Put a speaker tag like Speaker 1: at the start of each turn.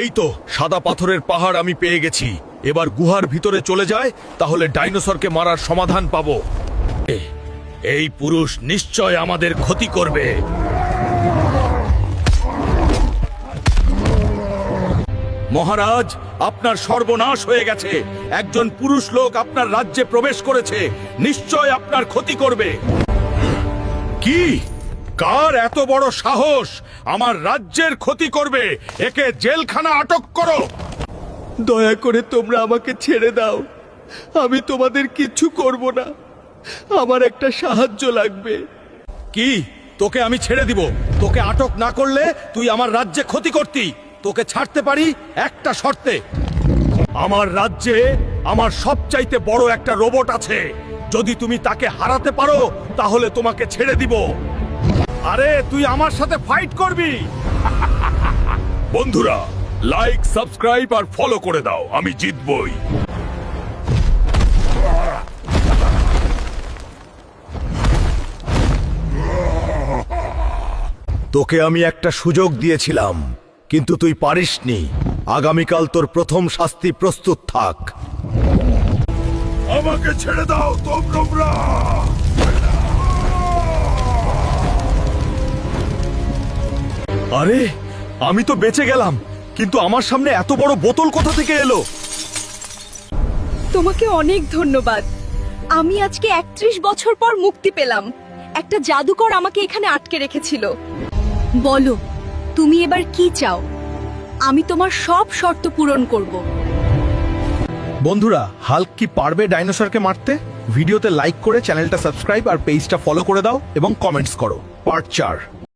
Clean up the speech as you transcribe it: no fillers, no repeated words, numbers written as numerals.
Speaker 1: এই তো সাদা পাথরের পাহাড় আমি পেয়ে গেছি। এবার গুহার ভিতরে চলে যায়, তাহলে ডাইনোসরকে মারার সমাধান পাবো। এই পুরুষ নিশ্চয় আমাদের ক্ষতি করবে। মহারাজ, আপনার সর্বনাশ হয়ে গেছে। একজন পুরুষ লোক আপনার রাজ্যে প্রবেশ করেছে, নিশ্চয় আপনার ক্ষতি করবে। কি? কার এত বড় সাহস আমার রাজ্যের ক্ষতি করবে? একে জেলখানা আটক করো।
Speaker 2: দয়া করে তোমরা আমাকে ছেড়ে দাও, আমি তোমাদের কিচ্ছু করব না। আমার একটা সাহায্য লাগবে।
Speaker 1: কি? তোকে আমি ছেড়ে দিব। তোকে আটক না করলে তুই আমার রাজ্যে ক্ষতি করতি। তোকে ছাড়তে পারি একটা শর্তে। আমার রাজ্যে আমার সবচাইতে বড় একটা রোবট আছে। যদি তুমি তাকে হারাতে পারো তাহলে তোমাকে ছেড়ে দিব। আরে তুই আমার সাথে ফাইট করবি? বন্ধুরা, লাইক, সাবস্ক্রাইব আর ফলো করে দাও, আমি জিতবই। তোকে আমি একটা সুযোগ দিয়েছিলাম, কিন্তু তুই পারিসনি। আগামীকাল তোর প্রথম শাস্তি প্রস্তুত থাক। আমাকে ছেড়ে দাও তোমরা। আরে আমি তো বেঁচে গেলাম, কিন্তু আমার সামনে এত বড় বোতল কোথা থেকে এলো?
Speaker 3: তোমাকে অনেক ধন্যবাদ। আমি আজকে 31 বছর পর মুক্তি পেলাম। একটা জাদুকর আমাকে এখানে আটকে রেখেছিল। বলো, তুমি এবার কি চাও? আমি তোমার সব শর্ত পূরণ করব।
Speaker 2: বন্ধুরা, হাল্ক কি পারবে ডাইনোসরকে মারতে? ভিডিওতে লাইক করে চ্যানেলটা সাবস্ক্রাইব আর পেজটা ফলো করে দাও এবং কমেন্টস করো। পার্ট 4।